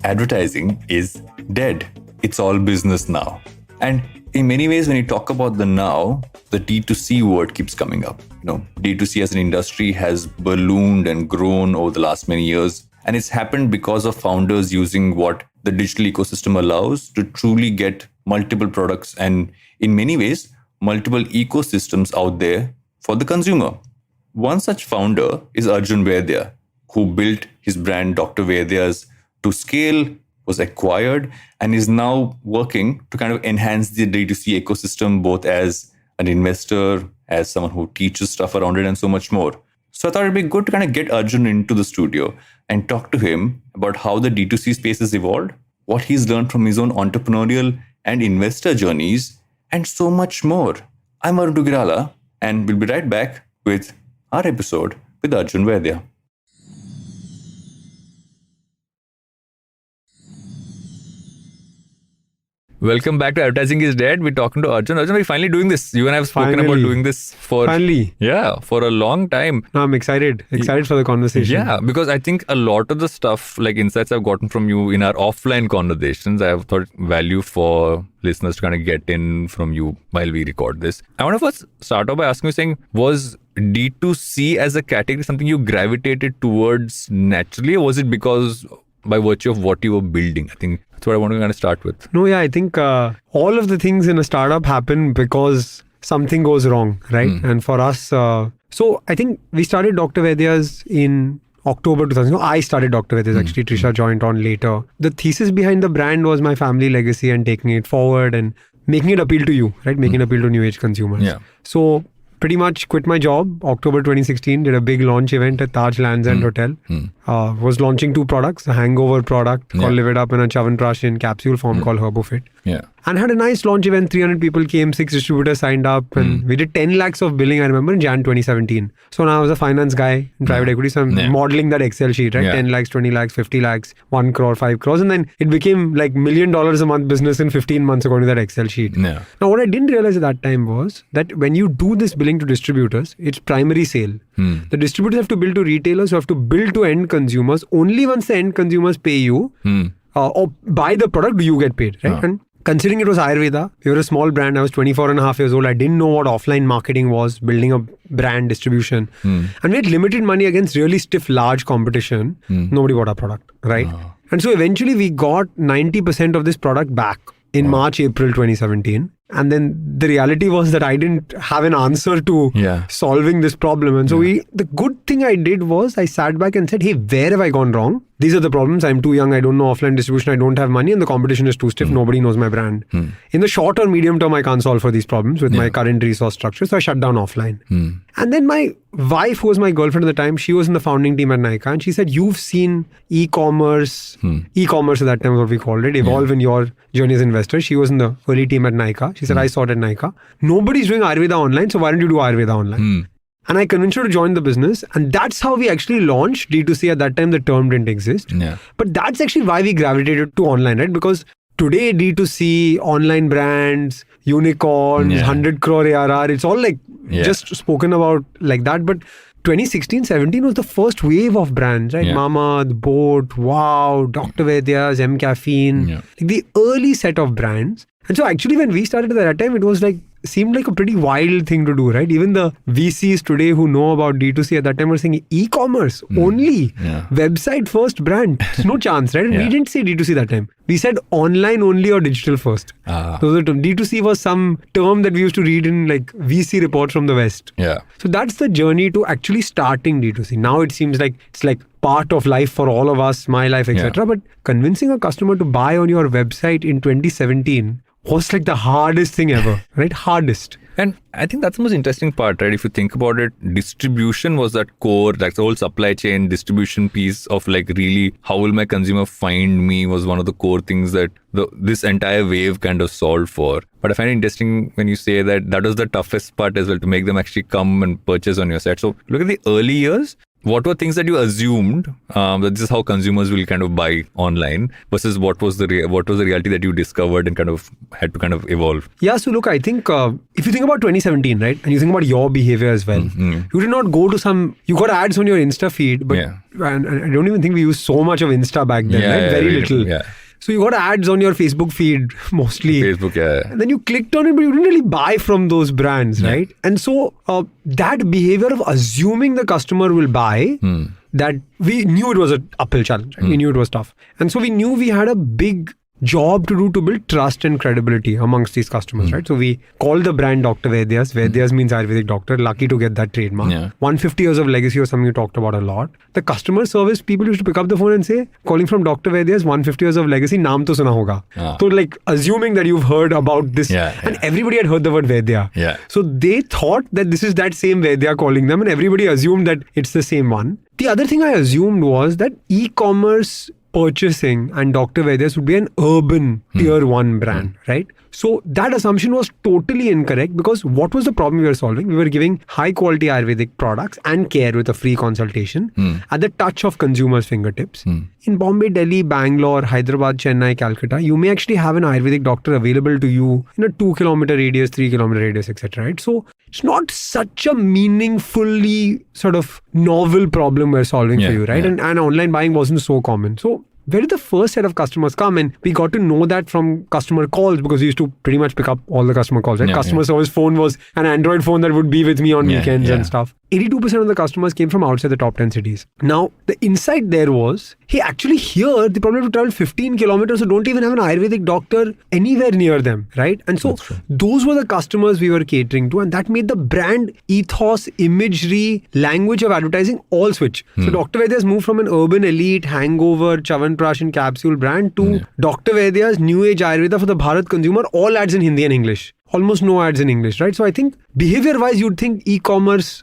advertising is dead. It's all business now. And in many ways, when you talk about the now, the D2C word keeps coming up. D2C as an industry has ballooned and grown over the last many years. And it's happened because of founders using what the digital ecosystem allows to truly get multiple products and, in many ways, multiple ecosystems out there for the consumer. One such founder is Arjun Vaidya, who built his brand Dr. Vaidya's to scale, was acquired, and is now working to kind of enhance the D2C ecosystem, both as an investor, as someone who teaches stuff around it, and so much more. So I thought it'd be good to kind of get Arjun into the studio and talk to him about how the D2C space has evolved, what he's learned from his own entrepreneurial and investor journeys, and so much more. I'm Varun, and we'll be right back with our episode with Arjun Vaidya. Welcome back to Advertising is Dead. We're talking to Arjun. Arjun, we're finally doing this. You and I have spoken about doing this for a long time. No, I'm excited for the conversation. Yeah, because I think a lot of the stuff, like insights I've gotten from you in our offline conversations, I have thought value for listeners to kind of get in from you while we record this. I want to first start off by asking you, saying, was D2C as a category something you gravitated towards naturally, or was it because by virtue of what you were building? I think that's what I want to kind of start with. No, yeah, I think all of the things in a startup happen because something goes wrong, right? And for us, so I think we started Dr. Vaidya's in October 2000. No, I started Dr. Vaidya's actually. Trisha joined on later. The thesis behind the brand was my family legacy and taking it forward and making it appeal to you, right? Making it appeal to new age consumers. Yeah. So pretty much quit my job, October 2016, did a big launch event at Taj Lands End Hotel. Was launching 2 products, a hangover product called Live It Up and a Chyawanprash in capsule form called HerboFit. Yeah. And had a nice launch event, 300 people came, 6 distributors signed up, and we did 10 lakhs of billing, I remember, in Jan 2017. So now I was a finance guy in private equity, so I'm modeling that Excel sheet, right? 10 lakhs, 20 lakhs, 50 lakhs, 1 crore, 5 crores. And then it became like $1 million a month business in 15 months according to that Excel sheet. Yeah. Now, what I didn't realize at that time was that when you do this billing to distributors, it's primary sale. The distributors have to bill to retailers who have to bill to end consumers. Only once the end consumers pay you or buy the product do you get paid, right? And considering it was Ayurveda, we were a small brand. I was 24 and a half years old. I didn't know what offline marketing was, building a brand distribution. And we had limited money against really stiff, large competition. Nobody bought our product, right? And so eventually we got 90% of this product back in March, April 2017. And then the reality was that I didn't have an answer to solving this problem. And so the good thing I did was I sat back and said, hey, where have I gone wrong? These are the problems. I'm too young. I don't know offline distribution. I don't have money and the competition is too stiff. Nobody knows my brand. In the short or medium term, I can't solve for these problems with my current resource structure. So I shut down offline. And then my wife, who was my girlfriend at the time, she was in the founding team at Nykaa. And she said, you've seen e-commerce at that time is what we called it, evolve in your journey as investor. She was in the early team at Nykaa. She said, I saw it at Nykaa. Nobody's doing Ayurveda online. So why don't you do Ayurveda online? And I convinced her to join the business. And that's how we actually launched D2C. At that time, the term didn't exist. But that's actually why we gravitated to online, right? Because today, D2C, online brands, unicorns, 100 crore ARR, it's all like just spoken about like that. But 2016, 17 was the first wave of brands, right? Mama, The Boat, Wow, Dr. Vaidya's, M Caffeine, like the early set of brands. And so actually when we started at that time, it was like, seemed like a pretty wild thing to do, right? Even the VCs today who know about D2C at that time were saying e-commerce only, website first brand. There's no chance, right? And we didn't say D2C that time. We said online only or digital first. So the D2C was some term that we used to read in like VC reports from the West. So that's the journey to actually starting D2C. Now it seems like it's like part of life for all of us, my life, etc. But convincing a customer to buy on your website in 2017 was like the hardest thing ever, right? Hardest. And I think that's the most interesting part, right? If you think about it, distribution was that core, like the whole supply chain distribution piece of like really how will my consumer find me was one of the core things that this entire wave kind of solved for. But I find it interesting when you say that that was the toughest part as well, to make them actually come and purchase on your site. So look at the early years. what were things that you assumed that this is how consumers will kind of buy online versus what was the reality that you discovered and kind of had to kind of evolve? Yeah, so look, I think if you think about 2017, right, and you think about your behavior as well, you did not go to you got ads on your Insta feed, but and I don't even think we used so much of Insta back then, right? Very little. Yeah. So you got ads on your Facebook feed mostly. Facebook, yeah. And then you clicked on it, but you didn't really buy from those brands, right? And so that behavior of assuming the customer will buy, that we knew it was an uphill challenge. Right? We knew it was tough. And so we knew we had a big job to do to build trust and credibility amongst these customers, right? So we called the brand Dr. Vaidya's. Vaidya's means Ayurvedic doctor. Lucky to get that trademark. 150 years of legacy was something you talked about a lot. The customer service people used to pick up the phone and say, calling from Dr. Vaidya's, 150 years of legacy, naam to suna hoga. So like assuming that you've heard about this, and everybody had heard the word Vaidya. So they thought that this is that same Vaidya calling them, and everybody assumed that it's the same one. The other thing I assumed was that e-commerce purchasing and Dr. Vaidya's would be an urban tier 1 brand, right? So that assumption was totally incorrect, because what was the problem we were solving? We were giving high quality Ayurvedic products and care with a free consultation at the touch of consumers' fingertips. In Bombay, Delhi, Bangalore, Hyderabad, Chennai, Calcutta, you may actually have an Ayurvedic doctor available to you in a 2-kilometer radius, 3-kilometer radius, etc. Right? So it's not such a meaningfully sort of novel problem we're solving for you, right? And online buying wasn't so common. So where did the first set of customers come? And we got to know that from customer calls, because we used to pretty much pick up all the customer calls, right? Customer service phone was an Android phone that would be with me on weekends and stuff. 82% of the customers came from outside the top 10 cities. Now, the insight there was, hey, actually here, they probably have to travel 15 kilometers, so don't even have an Ayurvedic doctor anywhere near them, right? And so those were the customers we were catering to, and that made the brand ethos, imagery, language of advertising all switch. So Dr. Vaidya's moved from an urban elite, hangover, Chyawanprash and capsule brand to Dr. Vaidya's new age Ayurveda for the Bharat consumer, all ads in Hindi and English. Almost no ads in English, right? So I think behavior-wise, you'd think e-commerce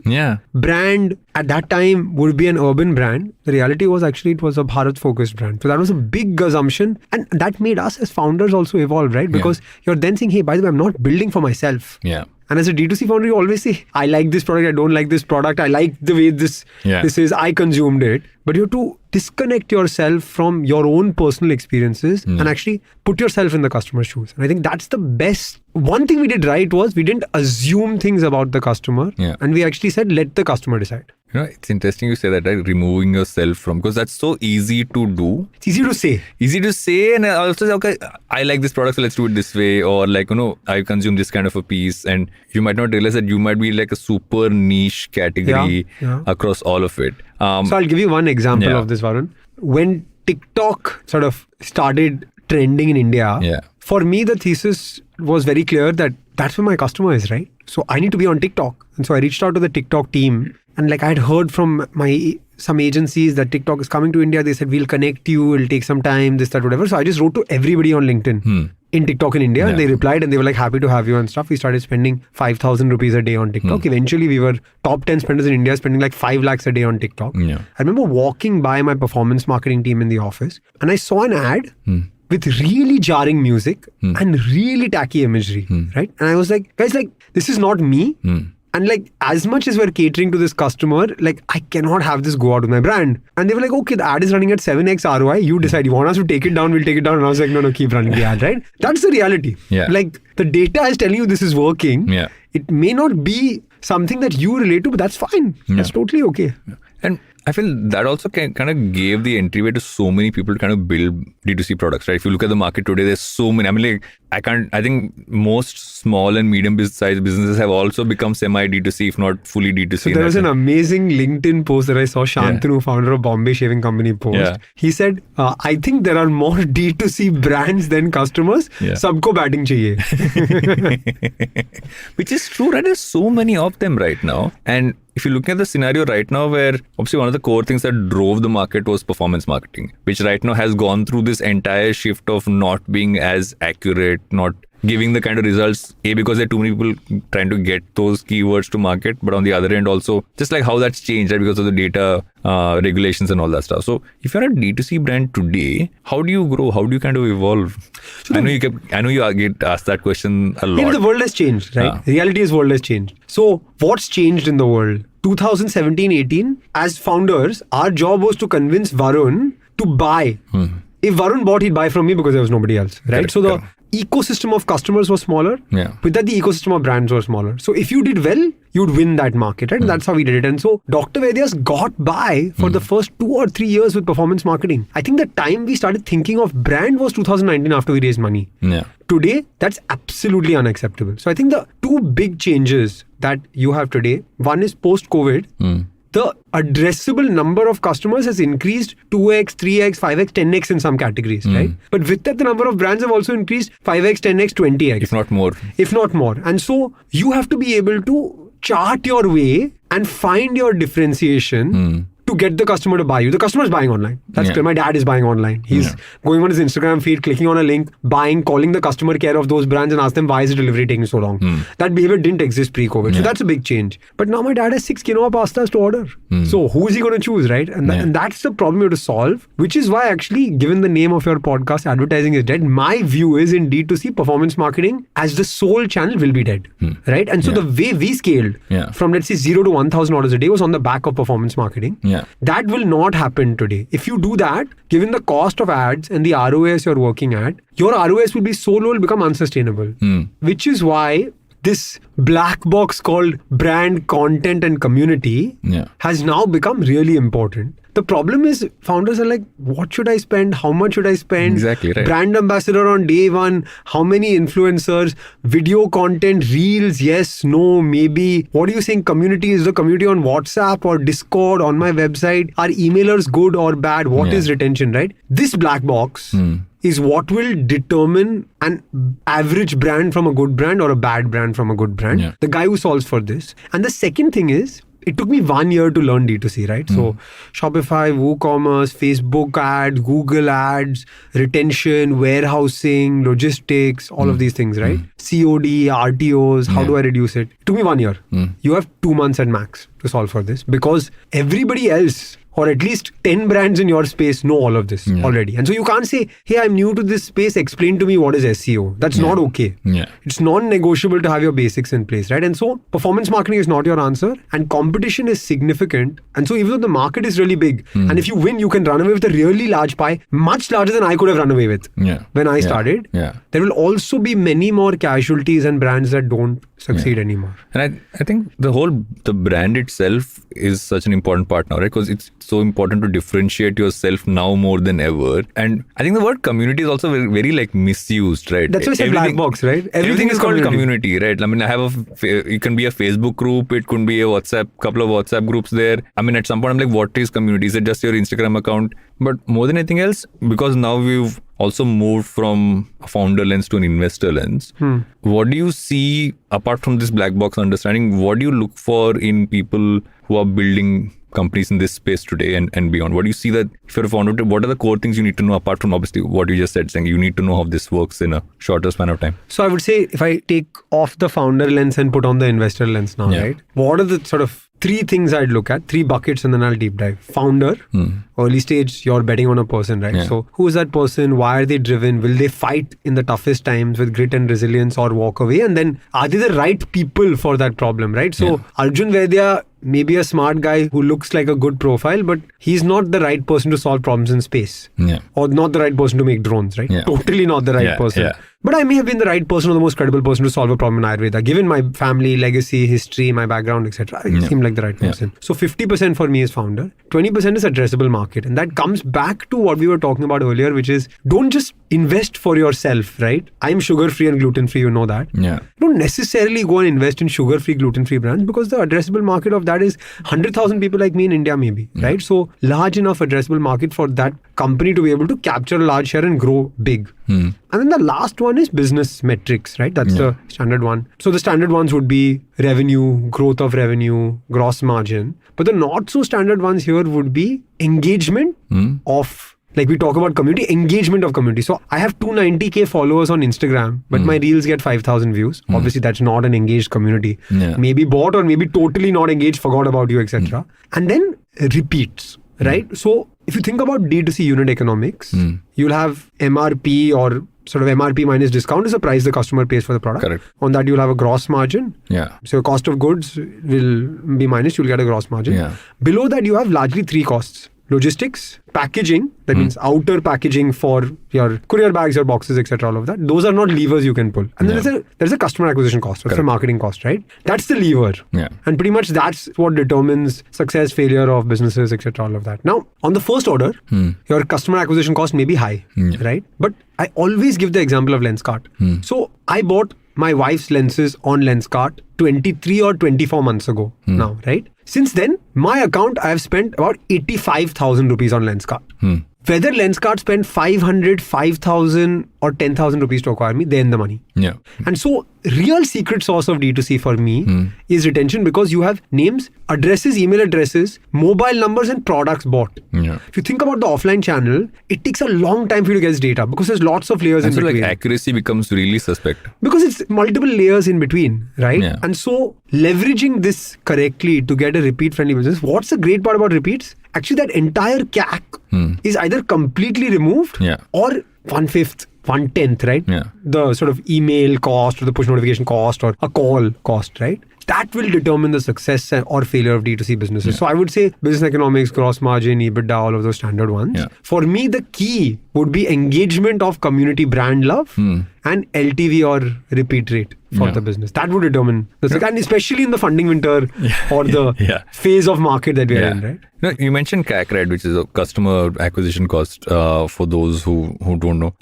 brand at that time would be an urban brand. The reality was actually it was a Bharat-focused brand. So that was a big assumption. And that made us as founders also evolve, right? Because you're then saying, hey, by the way, I'm not building for myself. And as a D2C founder, you always say, I like this product, I don't like this product, I like the way this is, I consumed it. But you have to disconnect yourself from your own personal experiences and actually put yourself in the customer's shoes. And I think that's the best. One thing we did right was we didn't assume things about the customer, and we actually said, let the customer decide. You know, it's interesting you say that, right? Removing yourself from, because that's so easy to do. It's easy to say. Easy to say, and also say, okay, I like this product, so let's do it this way. Or like, you know, I consume this kind of a piece, and you might not realize that you might be like a super niche category across all of it. So I'll give you one example of this, Varun. When TikTok sort of started trending in India, for me, the thesis was very clear that that's where my customer is, right? So I need to be on TikTok. And so I reached out to the TikTok team, and like I had heard from some agencies that TikTok is coming to India. They said, we'll connect you, it'll take some time, this, that, whatever. So I just wrote to everybody on LinkedIn in TikTok in India. And they replied and they were like, happy to have you and stuff. We started spending 5,000 rupees a day on TikTok. Eventually we were top 10 spenders in India, spending like 5 lakhs a day on TikTok. I remember walking by my performance marketing team in the office, and I saw an ad with really jarring music and really tacky imagery, right? And I was like, guys, like, this is not me. And like, as much as we're catering to this customer, like, I cannot have this go out with my brand. And they were like, okay, the ad is running at 7x ROI. You decide, you want us to take it down, we'll take it down. And I was like, no, keep running the ad, right? That's the reality. Like, the data is telling you this is working. It may not be something that you relate to, but that's fine. That's totally okay. And I feel that also kind of gave the entryway to so many people to kind of build D2C products, right? If you look at the market today, there's so many. I mean, like, I think most small and medium-sized businesses have also become semi-D2C, if not fully D2C. So there was an amazing LinkedIn post that I saw Shantanu, founder of Bombay Shaving Company, post. He said, I think there are more D2C brands than customers. Sabko batting chahiye. Which is true, right? There's so many of them right now. And if you look at the scenario right now, where obviously one of the core things that drove the market was performance marketing, which right now has gone through this entire shift of not being as accurate, not giving the kind of results, because there are too many people trying to get those keywords to market, but on the other end also, just like how that's changed, right, because of the data regulations and all that stuff. So if you're a D2C brand today, how do you grow? How do you kind of evolve? So I know you get asked that question a lot. Maybe the world has changed, right? Reality is world has changed. So what's changed in the world? 2017-18, as founders, our job was to convince Varun to buy. If Varun bought, he'd buy from me because there was nobody else, right? Correct, So the ecosystem of customers was smaller. Yeah. With that, the ecosystem of brands were smaller. So if you did well, you'd win that market, right? And that's how we did it. And so Dr. Vaidya's got by for the first 2 or 3 years with performance marketing. I think the time we started thinking of brand was 2019 after we raised money. Yeah. Today, that's absolutely unacceptable. So I think the two big changes that you have today, one is post-COVID, the addressable number of customers has increased 2x, 3x, 5x, 10x in some categories, right? But with that, the number of brands have also increased 5x, 10x, 20x. If not more. If not more. And so you have to be able to chart your way and find your differentiation to get the customer to buy you. The customer is buying online. That's clear. My dad is buying online. He's going on his Instagram feed, clicking on a link, buying, calling the customer care of those brands and ask them, why is the delivery taking so long? That behavior didn't exist pre-COVID. So that's a big change. But now my dad has 6 quinoa pastas to order. So who is he going to choose, right? And that's the problem you have to solve, which is why actually, given the name of your podcast, Advertising is Dead, my view is in D2C, performance marketing as the sole channel will be dead, right? And so the way we scaled from, let's say, 0 to 1,000 orders a day was on the back of performance marketing. That will not happen today. If you do that, given the cost of ads and the ROAS you're working at, your ROAS will be so low, it will become unsustainable. Which is why this black box called brand, content and community has now become really important. The problem is founders are like, what should I spend? How much should I spend? Exactly, right. Brand ambassador on day one. How many influencers? Video content, reels, yes, no, maybe. What are you saying? Community, is the community on WhatsApp or Discord on my website? Are emailers good or bad? What is retention, right? This black box is what will determine an average brand from a good brand or a bad brand from a good brand. The guy who solves for this. And the second thing is, it took me 1 year to learn D2C, right? So Shopify, WooCommerce, Facebook ads, Google ads, retention, warehousing, logistics, all of these things, right? COD, RTOs, how do I reduce it? It took me 1 year. You have 2 months at max to solve for this because everybody else, or at least 10 brands in your space, know all of this already. And so you can't say, hey, I'm new to this space, explain to me what is SEO. That's not okay. It's non-negotiable to have your basics in place, right? And so performance marketing is not your answer and competition is significant. And so even though the market is really big and if you win, you can run away with a really large pie, much larger than I could have run away with when I started. There will also be many more casualties and brands that don't succeed anymore. And I think the brand itself is such an important part now, right? Because it's so important to differentiate yourself now more than ever. And I think the word community is also very, very like misused, right? That's why it's a black box, right? Everything is called community, right? I mean, it can be a Facebook group, it could be a couple of WhatsApp groups there. I mean, at some point I'm like, what is community? Is it just your Instagram account? But more than anything else, because now we've also moved from a founder lens to an investor lens. What do you see apart from this black box understanding? What do you look for in people who are building companies in this space today and beyond? What do you see that if you're a founder, what are the core things you need to know apart from obviously what you just said, saying you need to know how this works in a shorter span of time? So I would say if I take off the founder lens and put on the investor lens now, right? What are the sort of 3 things I'd look at, 3 buckets, and then I'll deep dive. Founder, early stage, you're betting on a person, right? So who is that person? Why are they driven? Will they fight in the toughest times with grit and resilience or walk away? And then are they the right people for that problem, right? So Arjun Vaidya, maybe a smart guy who looks like a good profile, but he's not the right person to solve problems in space. Or not the right person to make drones, right? Totally not the right person. But I may have been the right person or the most credible person to solve a problem in Ayurveda. Given my family, legacy, history, my background, etc., I seem like the right person. So 50% for me is founder. 20% is addressable market. And that comes back to what we were talking about earlier, which is don't just invest for yourself, right? I'm sugar-free and gluten-free, you know that. Don't necessarily go and invest in sugar-free, gluten-free brands because the addressable market of that is 100,000 people like me in India maybe, right? So large enough addressable market for that company to be able to capture a large share and grow big. And then the last one is business metrics, right? That's the standard one. So the standard ones would be revenue, growth of revenue, gross margin. But the not so standard ones here would be engagement of, like we talk about community, engagement of community. So I have 290k followers on Instagram, but my reels get 5,000 views. Obviously that's not an engaged community. Maybe bought or maybe totally not engaged, forgot about you, etc. And then repeats, right? So if you think about D2C unit economics, you'll have MRP or sort of MRP minus discount is the price the customer pays for the product. Correct. On that, you'll have a gross margin. Yeah. So cost of goods will be minus, you'll get a gross margin. Yeah. Below that, you have largely three costs. Logistics, packaging, that means outer packaging for your courier bags, your boxes, etc. All of that. Those are not levers you can pull. And then there's a customer acquisition cost. That's a marketing cost, right? That's the lever. Yeah. And pretty much that's what determines success, failure of businesses, etc. All of that. Now, on the first order, your customer acquisition cost may be high, right? But I always give the example of Lenskart. So I bought my wife's lenses on Lenskart 23 or 24 months ago now, right? Since then, my account, I have spent about 85,000 rupees on Lenskart. Whether Lenskart spent 500, 5,000 or 10,000 rupees to acquire me, they're in the money. Yeah. And so, real secret sauce of D2C for me is retention, because you have names, addresses, email addresses, mobile numbers and products bought. Yeah. If you think about the offline channel, it takes a long time for you to get this data because there's lots of layers And in so between. like accuracy becomes really suspect. Because it's multiple layers in between, right? Yeah. And so leveraging this correctly to get a repeat friendly business. What's the great part about repeats? Actually, that entire CAC is either completely removed or 1/5, 1/10, right? Yeah. The sort of email cost or the push notification cost or a call cost, right? That will determine the success or failure of D2C businesses. So I would say business economics, gross margin, EBITDA, all of those standard ones. Yeah. For me, the key would be engagement of community brand love and LTV or repeat rate for the business. That would determine the success. And especially in the funding winter or the phase of market that we are in, right? No, you mentioned CAC, right, which is a customer acquisition cost for those who don't know.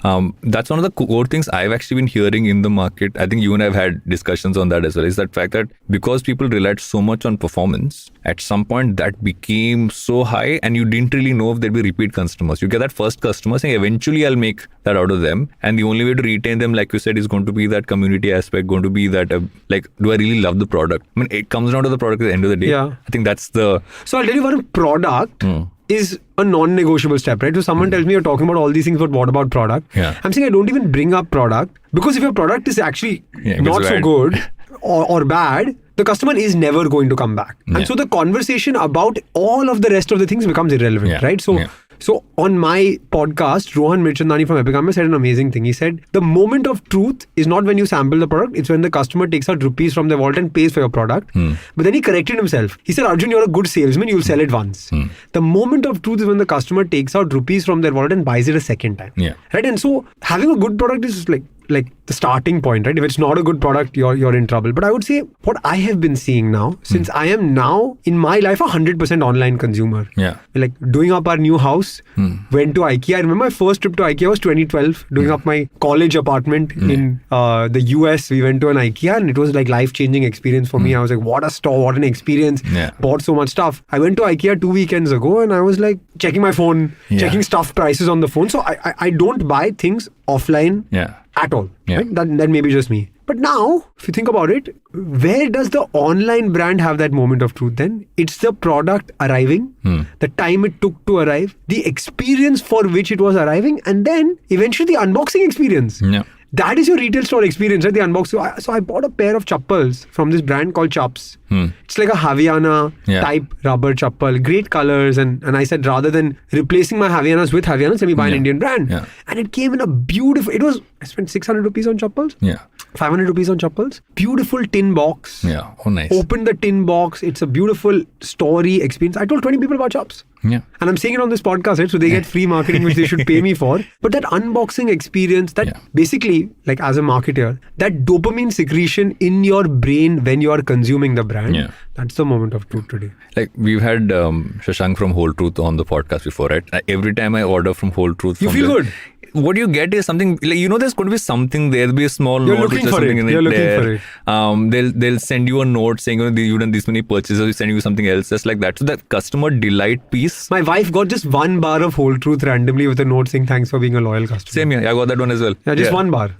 That's one of the core things I've actually been hearing in the market. I think you and I have had discussions on that as well, is that fact that because people relied so much on performance, at some point that became so high and you didn't really know if there'd be repeat customers. You get that first customer saying, eventually I'll make that out of them. And the only way to retain them, like you said, is going to be that community aspect, going to be that, like, do I really love the product? I mean, it comes down to the product at the end of the day. Yeah. I think that's the... So I'll tell you what, product is a non-negotiable step, right? So someone tells me you're talking about all these things, but what about product? Yeah. I'm saying I don't even bring up product because if your product is actually not so bad. good or bad, the customer is never going to come back. And so the conversation about all of the rest of the things becomes irrelevant, right? So on my podcast, Rohan Mirchandani from Epicama said an amazing thing. He said, the moment of truth is not when you sample the product, it's when the customer takes out rupees from their wallet and pays for your product. But then he corrected himself. He said, Arjun, you're a good salesman, you'll sell it once. The moment of truth is when the customer takes out rupees from their wallet and buys it a second time. Right? And so having a good product is like the starting point, right? If it's not a good product, you're in trouble. But I would say what I have been seeing now, since I am now in my life 100% online consumer. Like doing up our new house, went to IKEA. I remember my first trip to IKEA was 2012, doing up my college apartment in the US. We went to an IKEA and it was like life-changing experience for me. I was like, what a store, what an experience. Bought so much stuff. I went to IKEA 2 weekends ago and I was like checking my phone, checking stuff prices on the phone. So I don't buy things offline at all. Right? That may be just me. But now, if you think about it, where does the online brand have that moment of truth then? It's the product arriving, the time it took to arrive, the experience for which it was arriving, and then eventually the unboxing experience. That is your retail store experience, right? The unboxing. So I bought a pair of chappals from this brand called Chups. It's like a Haviana type rubber chappal, great colors. And I said, rather than replacing my Havianas with Havianas, let me buy an Indian brand. And it came in a beautiful, I spent 600 rupees on chappals. 500 rupees on chappals. Beautiful tin box. Oh, nice. Open the tin box. It's a beautiful story experience. I told 20 people about Chups. And I'm saying it on this podcast, right? So they get free marketing, which they should pay me for. But that unboxing experience, that basically, like as a marketer, that dopamine secretion in your brain when you are consuming the brand, that's the moment of truth today. Like we've had Shashank from Whole Truth on the podcast before, right? Every time I order from Whole Truth, you feel good. What you get is something like, there's going to be something there. There'll be a small You're note looking which for something it. in You're looking there. for it. They'll send you a note saying, you've done this many purchases. We send you something else, just like that. So that customer delight piece. My wife got just 1 bar of Whole Truth randomly with a note saying thanks for being a loyal customer. Same here. I got that one as well. Just 1 bar.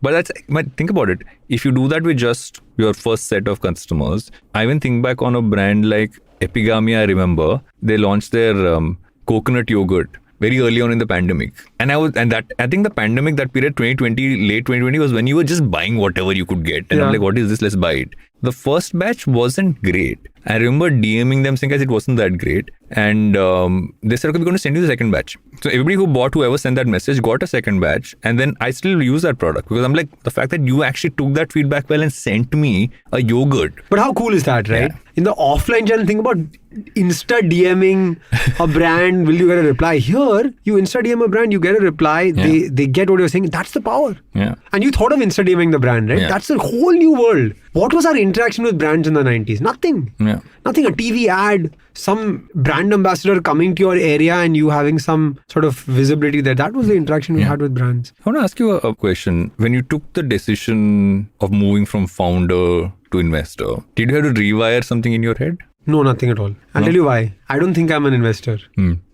But think about it. If you do that with just your first set of customers, I even think back on a brand like Epigami. I remember they launched their coconut yogurt very early on in the pandemic. And I think the pandemic, that period, 2020, late 2020, was when you were just buying whatever you could get. And I'm like, what is this? Let's buy it. The first batch wasn't great. I remember DMing them saying, guys, it wasn't that great. And they said, okay, we're going to send you the second batch. So everybody whoever sent that message got a second batch. And then I still use that product because I'm like, the fact that you actually took that feedback well and sent me a yogurt. But how cool is that, right? Yeah. In the offline channel, think about Insta DMing a brand, will you get a reply? Here, you Insta DM a brand, you get a reply, they get what you're saying. That's the power. Yeah. And you thought of Insta DMing the brand, right? Yeah. That's a whole new world. What was our interaction with brands in the 90s? Nothing. Yeah. Nothing. A TV ad, some brand ambassador coming to your area and you having some sort of visibility there. That was the interaction we had with brands. I want to ask you a question. When you took the decision of moving from founder to investor, did you have to rewire something in your head? No, nothing at all. I'll tell you why. I don't think I'm an investor.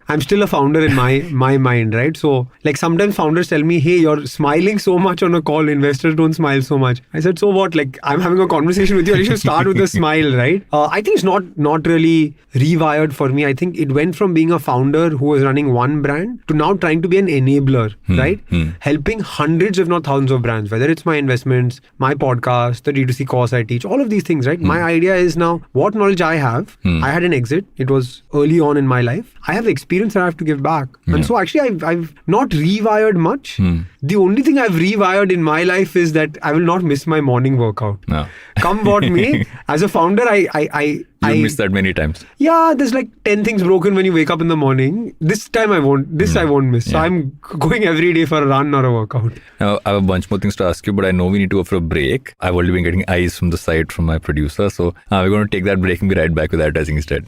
I'm still a founder in my mind, right? So like sometimes founders tell me, hey, you're smiling so much on a call, investors don't smile so much. I said, so what? Like I'm having a conversation with you, you should start with a smile, right? I think it's not really rewired for me. I think it went from being a founder who was running one brand to now trying to be an enabler, right? Helping hundreds if not thousands of brands, whether it's my investments, my podcast, the D2C course I teach, all of these things, right? My idea is now what knowledge I have. I had an exit. It was early on in my life. I have experience that I have to give back. And so actually I've not rewired much. The only thing I've rewired in my life is that I will not miss my morning workout. No. Come what may. As a founder, I missed that many times. Yeah, there's like 10 things broken when you wake up in the morning. This time I won't. I won't miss. So I'm going every day for a run or a workout. Now, I have a bunch more things to ask you, but I know we need to go for a break. I've already been getting eyes from the side from my producer. So we're going to take that break and be right back with advertising instead.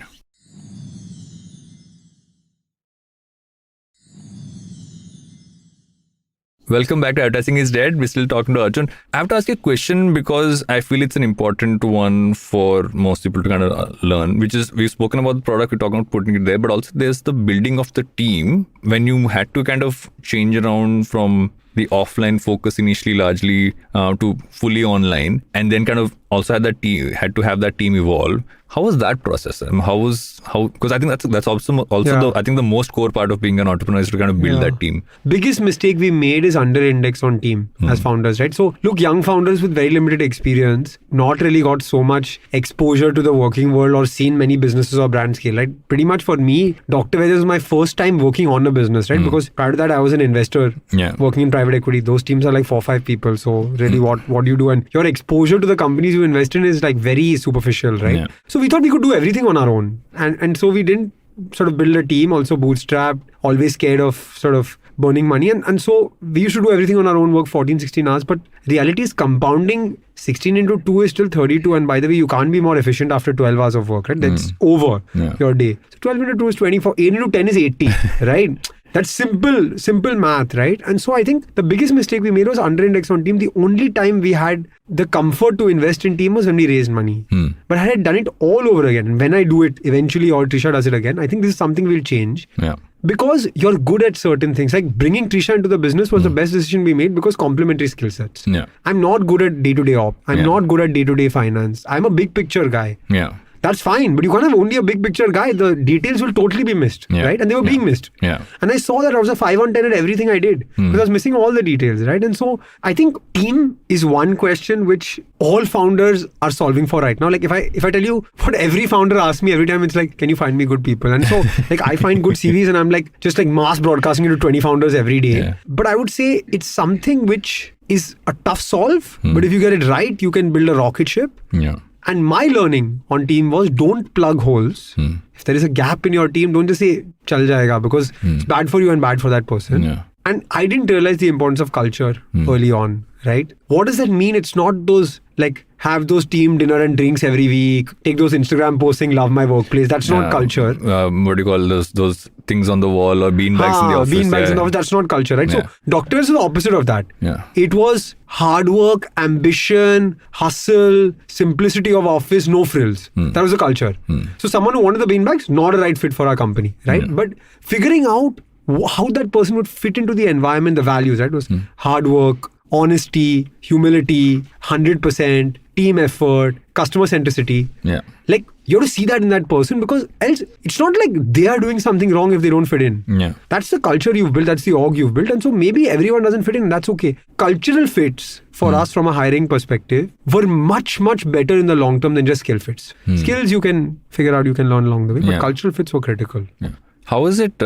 Welcome back to Advertising is Dead. We're still talking to Arjun. I have to ask you a question because I feel it's an important one for most people to kind of learn, which is we've spoken about the product, we're talking about putting it there, but also there's the building of the team when you had to kind of change around from the offline focus initially largely to fully online and then kind of also had to have that team evolve. How was that process? Because I think that's also I think the most core part of being an entrepreneur is to kind of build that team. Biggest mistake we made is under index on team as founders, right? So look, young founders with very limited experience, not really got so much exposure to the working world or seen many businesses or brand scale, right? Pretty much for me, Dr. Vaidya was my first time working on a business, right? Because prior to that, I was an investor working in private equity. Those teams are like 4 or 5 people. So really what do you do? And your exposure to the companies you invest in is like very superficial, right? Yeah. So we thought we could do everything on our own. And so we didn't sort of build a team, also bootstrapped, always scared of sort of burning money. And so we used to do everything on our own, work 14, 16 hours. But reality is compounding 16 into 2 is still 32. And by the way, you can't be more efficient after 12 hours of work, right? That's over your day. So 12 into 2 is 24. 8 into 10 is 80, right? That's simple math, right? And so I think the biggest mistake we made was under index on team. The only time we had the comfort to invest in team was when we raised money. But I had done it all over again. And when I do it eventually, or Trisha does it again, I think this is something we'll change. Yeah. Because you're good at certain things. Like bringing Trisha into the business was the best decision we made because complementary skill sets. Yeah. I'm not good at day-to-day op. I'm not good at day-to-day finance. I'm a big picture guy. Yeah. That's fine, but you can't have only a big picture guy. The details will totally be missed, right? And they were being missed. Yeah. And I saw that I was a 5 on 10 at everything I did because I was missing all the details, right? And so I think team is one question which all founders are solving for right now. Like if I tell you what every founder asks me every time, it's like, can you find me good people? And so like I find good CVs and I'm like just like mass broadcasting it to 20 founders every day. Yeah. But I would say it's something which is a tough solve, but if you get it right, you can build a rocket ship. Yeah. And my learning on team was don't plug holes. If there is a gap in your team, don't just say, chal jayega, because it's bad for you and bad for that person. Yeah. And I didn't realize the importance of culture early on, right? What does that mean? It's not those like have those team dinner and drinks every week, take those Instagram posts saying love my workplace. That's not culture. What do you call those things on the wall or beanbags in the office? Beanbags in the office, that's not culture, right? So doctors are the opposite of that. Yeah. It was hard work, ambition, hustle, simplicity of office, no frills. That was the culture. So someone who wanted the beanbags, not a right fit for our company, right? But figuring out how that person would fit into the environment, the values, right? It was hard work, honesty, humility, 100%, team effort, customer centricity. Yeah. Like, you have to see that in that person, because else it's not like they are doing something wrong if they don't fit in. Yeah. That's the culture you've built, that's the org you've built, and so maybe everyone doesn't fit in, that's okay. Cultural fits for us from a hiring perspective were much, much better in the long term than just skill fits. Skills you can figure out, you can learn along the way, but cultural fits were critical. Yeah. How is it?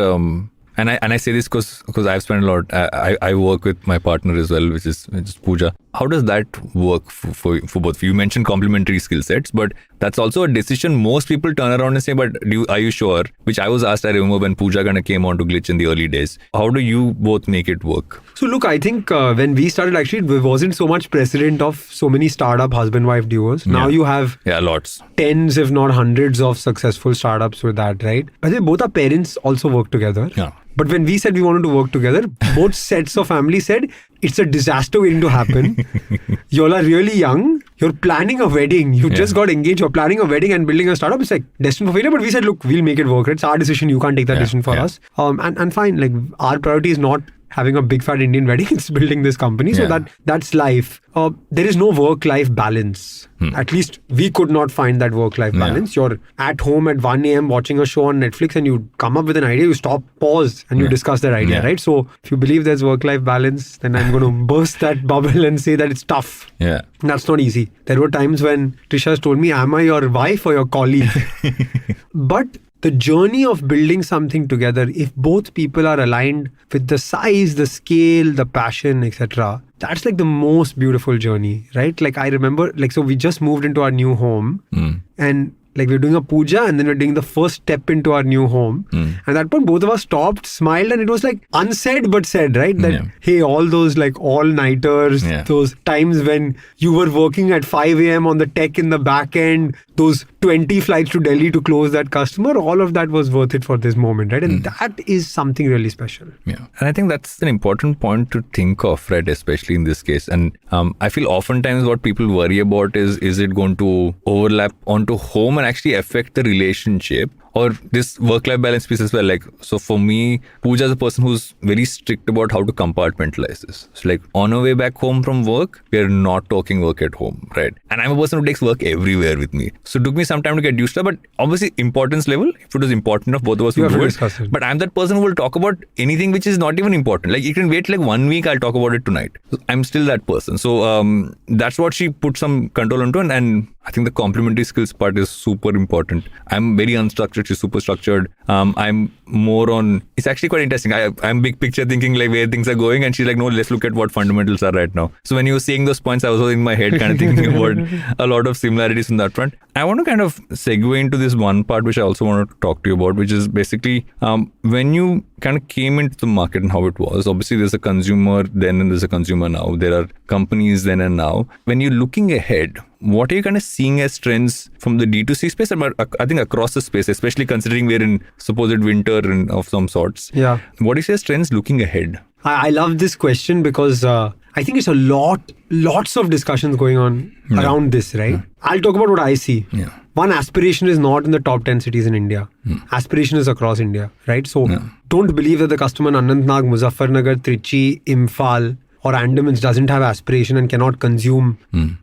And I say this because I've spent a lot. I work with my partner as well, which is Pooja. How does that work for both? You mentioned complementary skill sets, but that's also a decision most people turn around and say, "But are you sure?" Which I was asked. I remember when Pooja kind of came on to Glitch in the early days. How do you both make it work? So look, I think when we started, actually, there wasn't so much precedent of so many startup husband-wife duos. Now you have lots, tens if not hundreds of successful startups with that, right? I think both our parents also work together. Yeah. But when we said we wanted to work together, both sets of family said, it's a disaster waiting to happen. You all are really young. You're planning a wedding. You just got engaged. You're planning a wedding and building a startup. It's like destined for failure. But we said, look, we'll make it work. It's our decision. You can't take that decision for us. And fine. Like, our priority is not having a big fat Indian wedding. It's building this company. So that's life. There is no work-life balance. At least we could not find that work-life balance. You're at home at 1 a.m. watching a show on Netflix and you come up with an idea, you stop, pause, and you discuss that idea, right? So if you believe there's work-life balance, then I'm going to burst that bubble and say that it's tough. Yeah. That's not easy. There were times when Trisha's told me, am I your wife or your colleague? But the journey of building something together, if both people are aligned with the size, the scale, the passion, etc., that's like the most beautiful journey, right? Like, I remember, like, so we just moved into our new home and like we're doing a puja and then we're doing the first step into our new home. And at that point, both of us stopped, smiled, and it was like unsaid but said, right? That, hey, all those like all-nighters, those times when you were working at 5 a.m. on the tech in the back end, those 20 flights to Delhi to close that customer, all of that was worth it for this moment, right? And that is something really special. Yeah. And I think that's an important point to think of, right? Especially in this case. And I feel oftentimes what people worry about is it going to overlap onto home and actually affect the relationship, or this work-life balance piece as well. Like, so for me, Pooja is a person who's very strict about how to compartmentalize this. So like, on our way back home from work, we are not talking work at home, right? And I'm a person who takes work everywhere with me. So it took me some time to get used to it, but obviously importance level, if it was important enough, both of us would do it. But I'm that person who will talk about anything which is not even important. Like, you can wait like 1 week, I'll talk about it tonight. So I'm still that person. So that's what she put some control onto, and I think the complementary skills part is super important. I'm very unstructured, she's super structured. I'm more on, it's actually quite interesting. I'm big picture thinking like where things are going, and she's like, no, let's look at what fundamentals are right now. So when you were saying those points, I was in my head kind of thinking about a lot of similarities on that front. I want to kind of segue into this one part, which I also want to talk to you about, which is basically when you kind of came into the market and how it was. Obviously, there's a consumer then and there's a consumer now. There are companies then and now. When you're looking ahead, what are you kind of seeing as trends from the D2C space, but I think across the space, especially considering we're in supposed winter and of some sorts? Yeah. What do you see as trends looking ahead? I love this question because I think it's lots of discussions going on around this, right? I'll talk about what I see. One, aspiration is not in the top 10 cities in India. Aspiration is across India, right? So don't believe that the customer in Anantnag, Muzaffarnagar, Trichy, Imphal, or Andamans doesn't have aspiration and cannot consume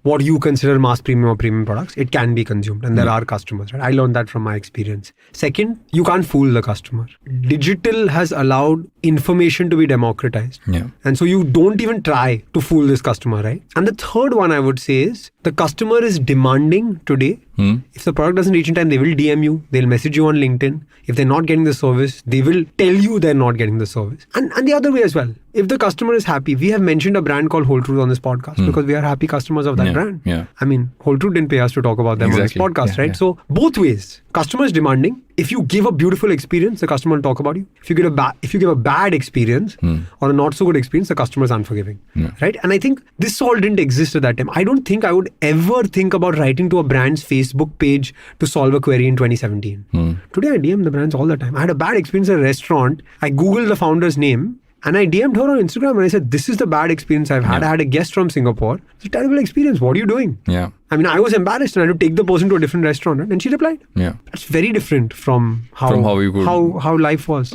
what you consider mass premium or premium products. It can be consumed, and there are customers, right? I learned that from my experience. Second, you can't fool the customer. Digital has allowed information to be democratized. And so you don't even try to fool this customer, right? And the third one I would say is the customer is demanding today. If the product doesn't reach in time, they will DM you, they'll message you on LinkedIn. If they're not getting the service, they will tell you they're not getting the service. And the other way as well. If the customer is happy, we have mentioned a brand called Whole Truth on this podcast because we are happy customers of that brand. I mean, Whole Truth didn't pay us to talk about them on this podcast, right? So both ways, customer is demanding. If you give a beautiful experience, the customer will talk about you. If you give a bad experience or a not so good experience, the customer is unforgiving, right? And I think this all didn't exist at that time. I don't think I would ever think about writing to a brand's Facebook page to solve a query in 2017. Today I DM the brands all the time. I had a bad experience at a restaurant. I Googled the founder's name and I DM'd her on Instagram and I said, this is the bad experience I've had. I had a guest from Singapore. It's a terrible experience. What are you doing? I mean, I was embarrassed and I had to take the person to a different restaurant, right? And she replied. That's very different from how life was.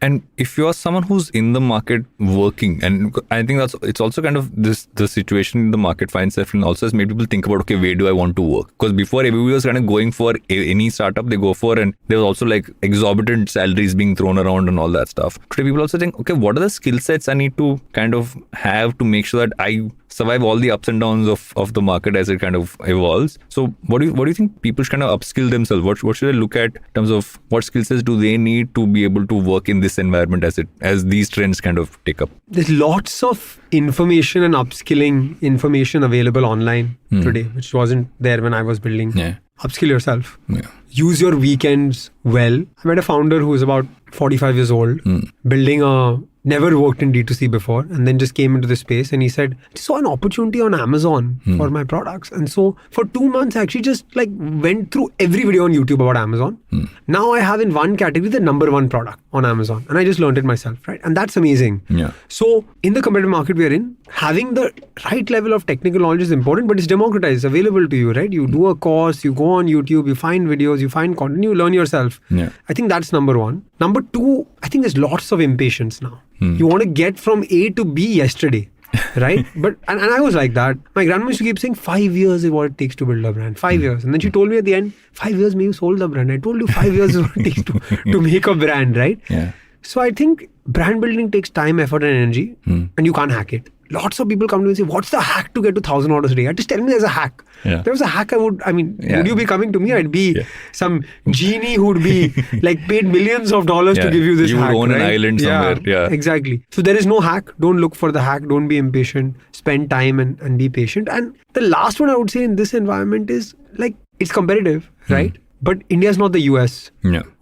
And if you're someone who's in the market working, and I think it's also kind of the situation the market finds itself in also has made people think about, okay, where do I want to work? Because before everybody was kind of going for any startup they go for, and there was also like exorbitant salaries being thrown around and all that stuff. Today people also think, okay, what are the skill sets I need to kind of have to make sure that I survive all the ups and downs of the market as it kind of evolves. So what do you think people should kind of upskill themselves? What should they look at in terms of what skill sets do they need to be able to work in this environment as these trends kind of take up? There's lots of information and upskilling information available online today, which wasn't there when I was building. Yeah. Upskill yourself. Yeah. Use your weekends well. I met a founder who was about 45 years old, building never worked in D2C before, and then just came into the space, and he said, I saw an opportunity on Amazon for my products. And so for 2 months, I actually just like went through every video on YouTube about Amazon. Now I have in one category the number one product on Amazon, and I just learned it myself, right? And that's amazing. Yeah. So in the competitive market we are in, having the right level of technical knowledge is important, but it's democratized, available to you, right? You do a course, you go on YouTube, you find videos, you find content, you learn yourself. Yeah. I think that's number one. Number two, I think there's lots of impatience now. You want to get from A to B yesterday, right? But and I was like that. My grandma used to keep saying 5 years is what it takes to build a brand. 5 years. And then she told me at the end, 5 years maybe you sold the brand. I told you 5 years is what it takes to make a brand, right? Yeah. So I think brand building takes time, effort and energy, and you can't hack it. Lots of people come to me and say, what's the hack to get to 1,000 orders a day? Just tell me there's a hack. Yeah. There was a hack, would you be coming to me? I'd be some genie who'd be like paid millions of dollars to give you this hack. You would own an right? island somewhere. Yeah, exactly. So there is no hack. Don't look for the hack. Don't be impatient. Spend time and be patient. And the last one I would say in this environment is like, it's competitive, right? But India is not the US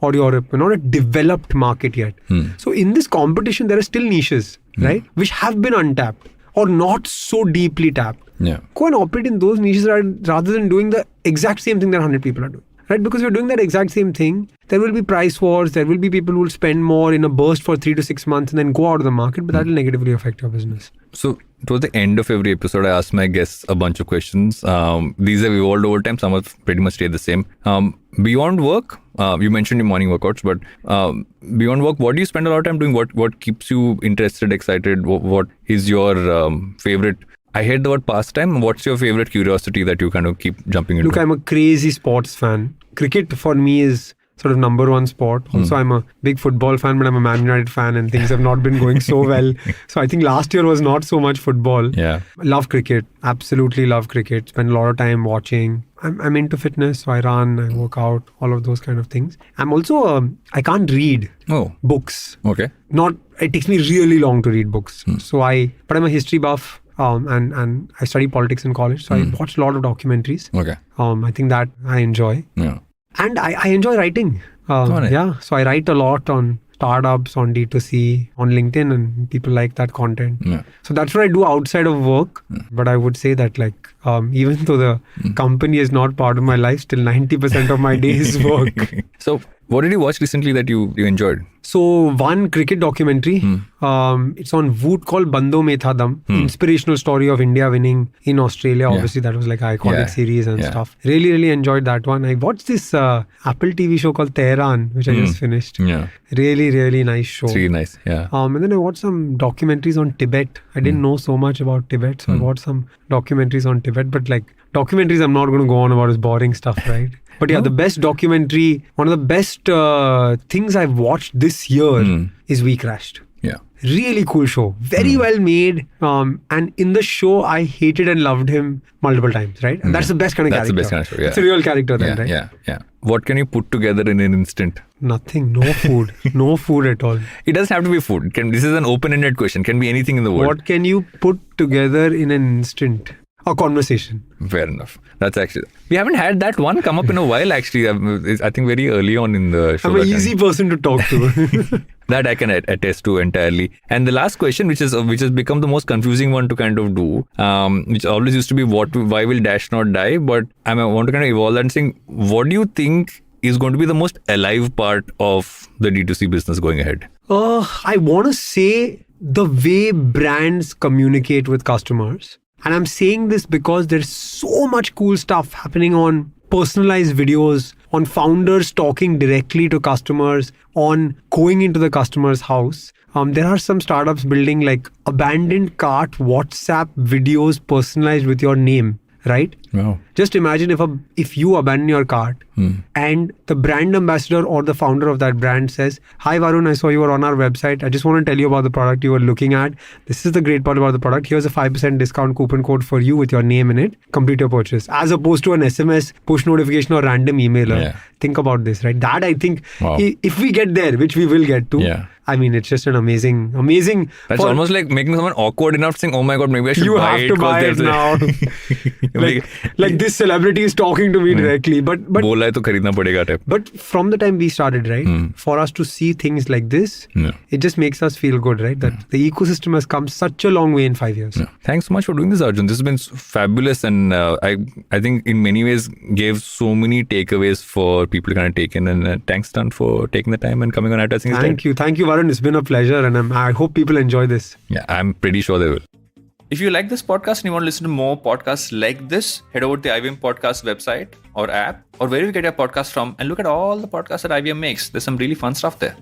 or Europe. We're not a developed market yet. So in this competition, there are still niches, right? Which have been untapped or not so deeply tapped. Yeah. Go and operate in those niches rather than doing the exact same thing that 100 people are doing. Right? Because you're doing that exact same thing, there will be price wars, there will be people who will spend more in a burst for 3 to 6 months and then go out of the market, but that will negatively affect your business. So towards the end of every episode, I ask my guests a bunch of questions. These have evolved over time. Some have pretty much stayed the same. Beyond work, you mentioned your morning workouts, but beyond work, what do you spend a lot of time doing? What keeps you interested, excited? What is your favorite? I hate the word pastime. What's your favorite curiosity that you kind of keep jumping into? Look, I'm a crazy sports fan. Cricket for me is sort of number one sport. Also, I'm a big football fan, but I'm a Man United fan and things have not been going so well. So I think last year was not so much football. Yeah. Love cricket. Absolutely love cricket. Spend a lot of time watching. I'm into fitness, so I run, I work out, all of those kind of things. I'm also, I can't read books. Okay. It takes me really long to read books. But I'm a history buff. And I studied politics in college, so I watched a lot of documentaries. Okay. I think that I enjoy. Yeah. And I enjoy writing. Yeah. So I write a lot on startups, on D2C, on LinkedIn, and people like that content. Yeah. So that's what I do outside of work. But I would say that even though the company is not part of my life, still 90% of my day is work. So what did you watch recently that you enjoyed? So one cricket documentary, it's on Voot called Bando Mein Tha Dam, inspirational story of India winning in Australia. Obviously that was like an iconic series and stuff. Really, really enjoyed that one. I watched this Apple TV show called Tehran, which I just finished. Yeah. Really, really nice show. It's really nice. Yeah. And then I watched some documentaries on Tibet. I didn't know so much about Tibet, so I watched some documentaries on Tibet. But like documentaries, I'm not going to go on about is boring stuff, right? But yeah, the best documentary, one of the best things I've watched this year is We Crashed. Yeah. Really cool show. Very well made. And in the show, I hated and loved him multiple times, right? And that's the best kind of character. That's the best kind of show, yeah. It's a real character then, right? Yeah. What can you put together in an instant? Nothing. No food. No food at all. It doesn't have to be food. This is an open-ended question. Can be anything in the world. What can you put together in an instant? A conversation. Fair enough. That's actually... We haven't had that one come up in a while, actually. I think very early on in the show. I'm an easy person to talk to. That I can attest to entirely. And the last question, which has become the most confusing one to kind of do, which always used to be why will Dash not die? But I want to kind of evolve that and saying, what do you think is going to be the most alive part of the D2C business going ahead? I want to say the way brands communicate with customers. And I'm saying this because there's so much cool stuff happening on personalized videos, on founders talking directly to customers, on going into the customer's house. There are some startups building like abandoned cart WhatsApp videos personalized with your name, right? Wow. Just imagine if you abandon your cart and the brand ambassador or the founder of that brand says, "Hi Varun, I saw you were on our website. I just want to tell you about the product you were looking at. This is the great part about the product. Here's a 5% discount coupon code for you with your name in it. Complete your purchase." As opposed to an SMS, push notification or random emailer. Yeah. Think about this, right? That I think, Wow. if we get there, which we will get to, Yeah. I mean, it's just an amazing. That's almost like making someone awkward enough saying, "Oh my God, maybe I should You buy have it." to buy it now. like this celebrity is talking to me directly. But बोला है तो खरीदना पड़ेगा type. But from the time we started, right, for us to see things like this, it just makes us feel good, right? That the ecosystem has come such a long way in 5 years. Thanks so much for doing this, Arjun. This has been fabulous, and I think in many ways gave so many takeaways for people to kind of take in. And thanks, Tan, for taking the time and coming on Advertising. Thank you, Varun. It's been a pleasure, and I hope people enjoy this. Yeah, I'm pretty sure they will. If you like this podcast and you want to listen to more podcasts like this, head over to the IVM Podcast website or app or wherever you get your podcast from and look at all the podcasts that IVM makes. There's some really fun stuff there.